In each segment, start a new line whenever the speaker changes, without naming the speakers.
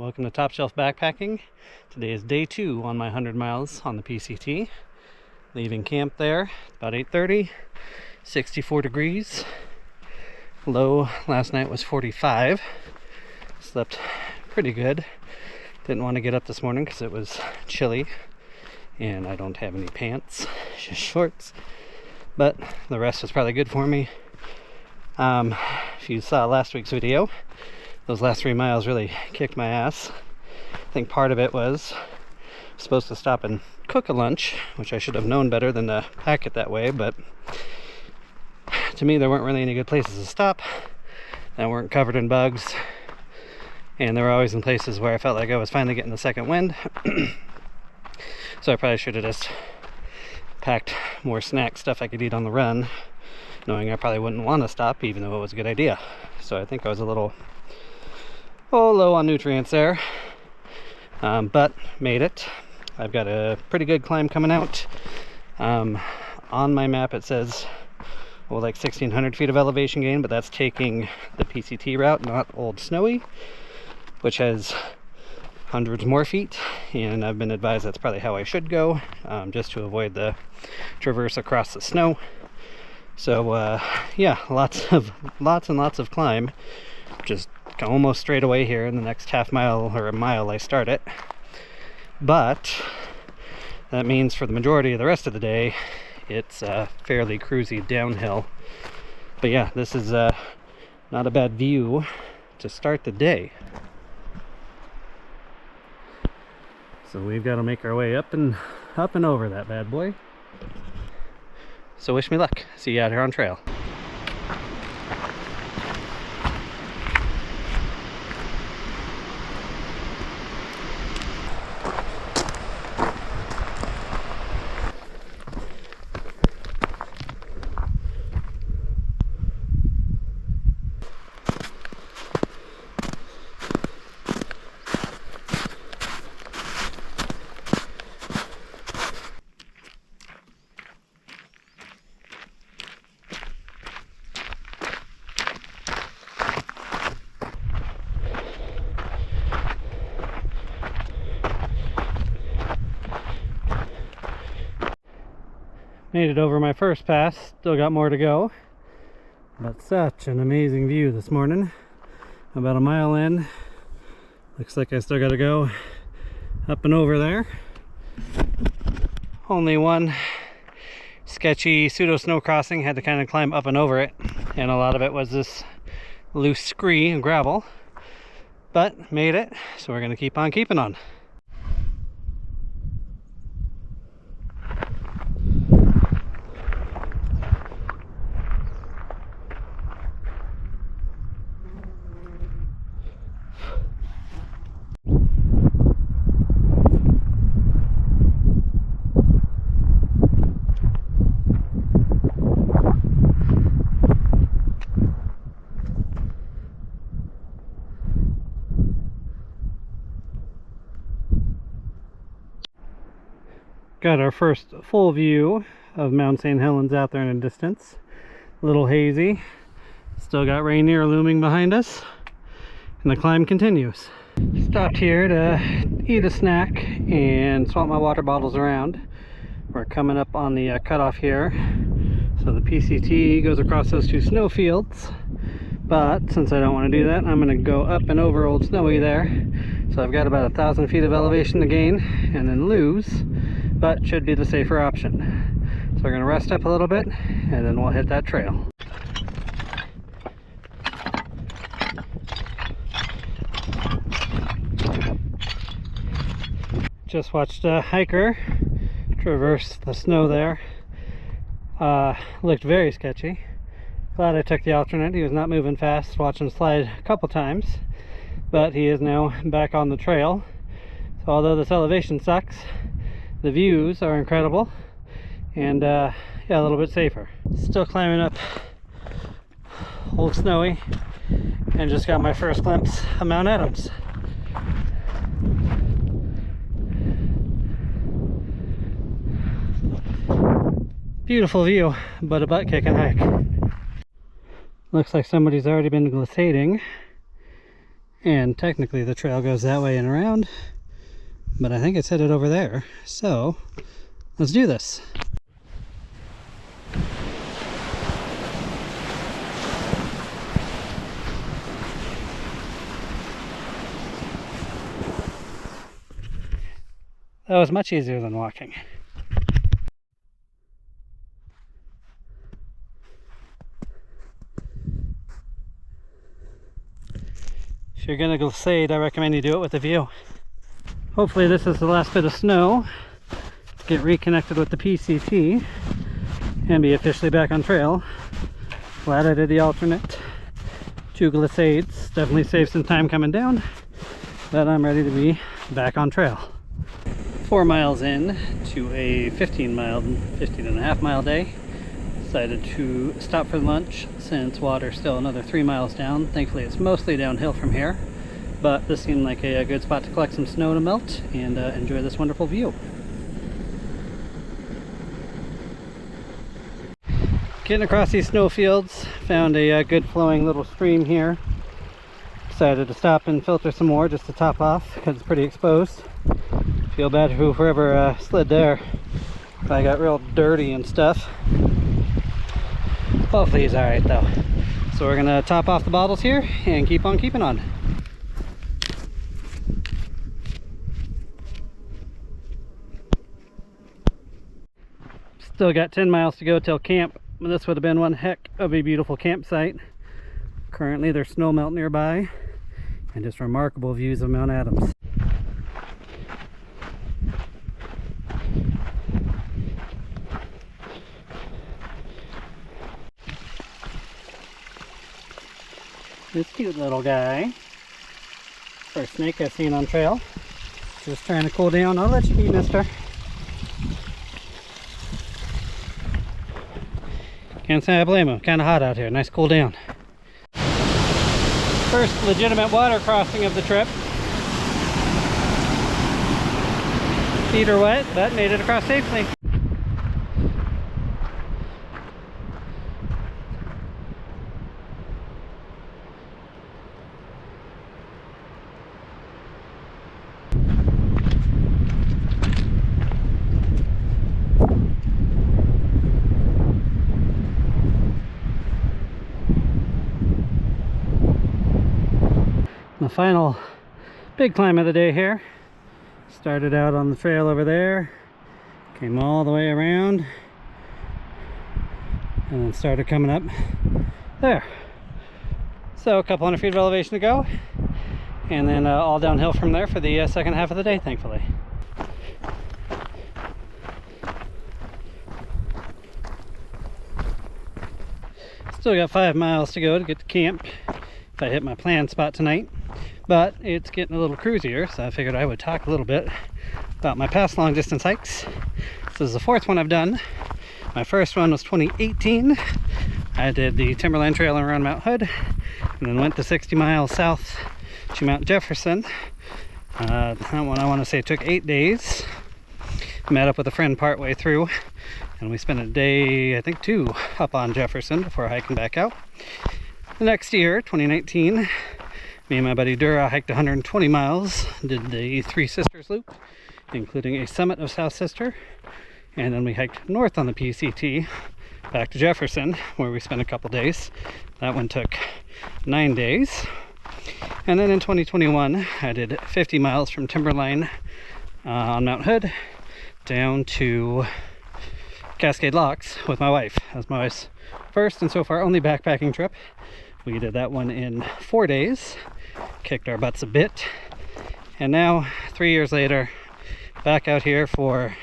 welcome to Top Shelf Backpacking. Today is day 2 on my 100 miles on the PCT. Leaving camp there about 8:30, 64 degrees. Low last night was 45. Slept pretty good. Didn't want to get up this morning because it was chilly and I don't have any pants, just shorts. But the rest was probably good for me. If you saw last week's video, those last 3 miles really kicked my ass. I think part of it was I was supposed to stop and cook a lunch, which I should have known better than to pack it that way, but to me there weren't really any good places to stop that weren't covered in bugs, and they were always in places where I felt like I was finally getting the second wind. So I probably should have just packed more snack stuff I could eat on the run, knowing I probably wouldn't want to stop even though it was a good idea. So I think I was a little low on nutrients there, but made it. I've got a pretty good climb coming out. On my map it says like 1,600 feet of elevation gain, but that's taking the PCT route, not Old Snowy, which has hundreds more feet, and I've been advised that's probably how I should go, just to avoid the traverse across the snow. So yeah, lots and lots of climb, just almost straight away here. In the next half mile or a mile I start it, but that means for the majority of the rest of the day it's fairly cruisy downhill. But yeah, this is not a bad view to start the day. So we've got to make our way up and over that bad boy. So wish me luck. See you out here on trail. Made it over my first pass, still got more to go, but such an amazing view this morning. About a mile in, looks like I still got to go up and over there. Only one sketchy pseudo snow crossing, had to kind of climb up and over it, and a lot of it was this loose scree and gravel, but made it, so we're going to keep on keeping on. Got our first full view of Mount St. Helens out there in the distance. A little hazy. Still got Rainier looming behind us. And the climb continues. Stopped here to eat a snack and swap my water bottles around. We're coming up on the cutoff here. So the PCT goes across those 2 snow fields. But since I don't want to do that, I'm going to go up and over Old Snowy there. So I've got about 1,000 feet of elevation to gain and then lose, but should be the safer option. So we're going to rest up a little bit and then we'll hit that trail. Just watched a hiker traverse the snow there. Looked very sketchy. Glad I took the alternate. He was not moving fast. Watched him slide a couple times, but he is now back on the trail. So although this elevation sucks, the views are incredible, and yeah, a little bit safer. Still climbing up Old Snowy, and just got my first glimpse of Mount Adams. Beautiful view, but a butt-kicking hike. Looks like somebody's already been glissading, And technically the trail goes that way and around, but I think it's headed over there. So let's do this. That was much easier than walking. If you're gonna go Glissade, I recommend you do it with a view. Hopefully this is the last bit of snow to get reconnected with the PCT and be officially back on trail. Glad I did the alternate 2 Glissades. Definitely saved some time coming down, but I'm ready to be back on trail. 4 miles in to a 15 and a half mile day. Decided to stop for lunch since water's still another 3 miles down. Thankfully it's mostly downhill from here, but this seemed like a good spot to collect some snow to melt and enjoy this wonderful view. Getting across these snow fields, found a good flowing little stream here. Decided to stop and filter some more just to top off because it's pretty exposed. Feel bad for whoever slid there. I got real dirty and stuff. Hopefully he's alright though. So we're gonna top off the bottles here and keep on keeping on. Still got 10 miles to go till camp. This would have been one heck of a beautiful campsite. Currently there's snow melt nearby and just remarkable views of Mount Adams. This cute little guy. First snake I've seen on trail. Just trying to cool down. I'll let you be, mister. Can't say I blame him. Kind of hot out here. Nice cool down. First legitimate water crossing of the trip. Feet are wet, but made it across safely. The final big climb of the day here. Started out on the trail over there, came all the way around, and then started coming up there. So a couple hundred feet of elevation to go, and then all downhill from there for the second half of the day, thankfully. Still got 5 miles to go to get to camp if I hit my planned spot tonight. But it's getting a little cruisier, so I figured I would talk a little bit about my past long distance hikes. This is the 4th one I've done. My first one was 2018. I did the Timberline Trail around Mount Hood, and then went the 60 miles south to Mount Jefferson. That one I want to say took 8 days. Met up with a friend partway through, and we spent a day, I think 2, up on Jefferson before hiking back out. The next year, 2019, me and my buddy Dura hiked 120 miles, did the Three Sisters Loop, including a summit of South Sister, and then we hiked north on the PCT back to Jefferson, where we spent a couple days. That one took 9 days. And then in 2021, I did 50 miles from Timberline on Mount Hood down to Cascade Locks with my wife. That was my wife's first and so far only backpacking trip. We did that one in 4 days, kicked our butts a bit, and now 3 years later, back out here for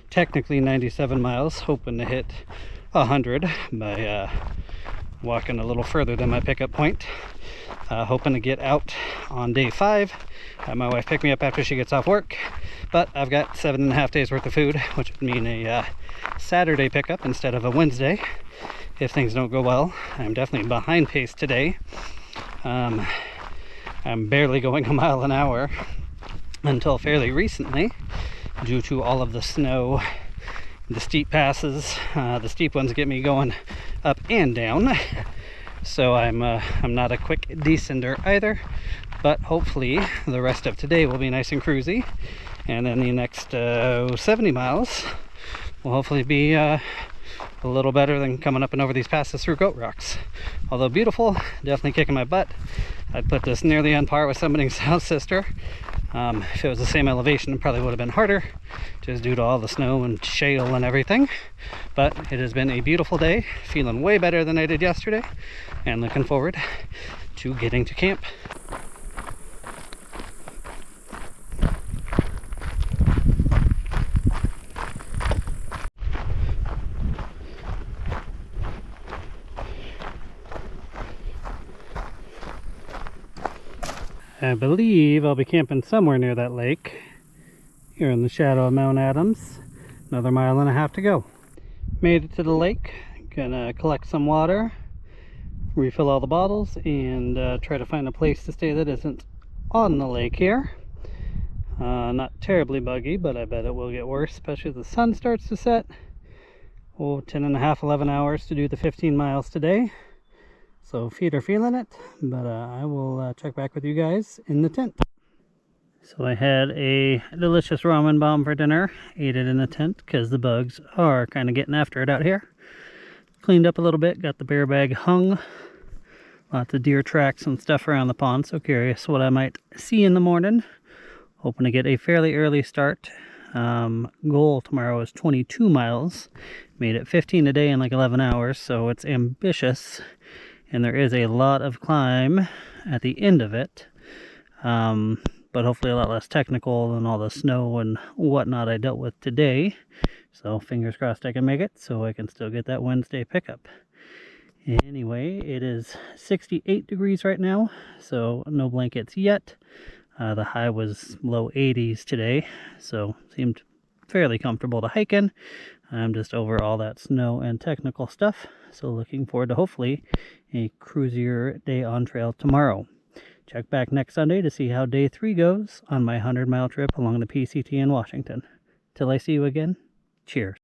technically 97 miles, hoping to hit 100 by walking a little further than my pickup point. Hoping to get out on day 5. My wife picked me up after she gets off work, but I've got 7.5 days worth of food, which would mean a Saturday pickup instead of a Wednesday if things don't go well. I'm definitely behind pace today. I'm barely going a mile an hour until fairly recently, due to all of the snow, the steep passes. The steep ones get me going up and down, so I'm not a quick descender either. but hopefully the rest of today will be nice and cruisy, and then the next 70 miles will hopefully be a little better than coming up and over these passes through Goat Rocks. Although beautiful, definitely kicking my butt. I'd put this nearly on par with Summiting South Sister. If it was the same elevation, it probably would have been harder, just due to all the snow and shale and everything. But it has been a beautiful day, feeling way better than I did yesterday, and looking forward to getting to camp. I believe I'll be camping somewhere near that lake, here in the shadow of Mount Adams. Another 1.5 miles to go. Made it to the lake. Gonna collect some water, refill all the bottles, and try to find a place to stay that isn't on the lake here. Not terribly buggy, but I bet it will get worse, especially as the sun starts to set. Oh, 10.5, 11 hours to do the 15 miles today. So feet are feeling it, but I will check back with you guys in the tent. So I had a delicious ramen bomb for dinner. Ate it in the tent because the bugs are kind of getting after it out here. Cleaned up a little bit, got the bear bag hung. Lots of deer tracks and stuff around the pond, so curious what I might see in the morning. Hoping to get a fairly early start. Goal tomorrow is 22 miles. Made it 15 a day in like 11 hours, so it's ambitious. And there is a lot of climb at the end of it, but hopefully a lot less technical than all the snow and whatnot I dealt with today. So fingers crossed I can make it, so I can still get that Wednesday pickup. Anyway, it is 68 degrees right now, so no blankets yet. The high was low 80s today, so seemed fairly comfortable to hike in. I'm just over all that snow and technical stuff, so looking forward to hopefully a cruisier day on trail tomorrow. Check back next Sunday to see how day 3 goes on my 100-mile trip along the PCT in Washington. Till I see you again, cheers.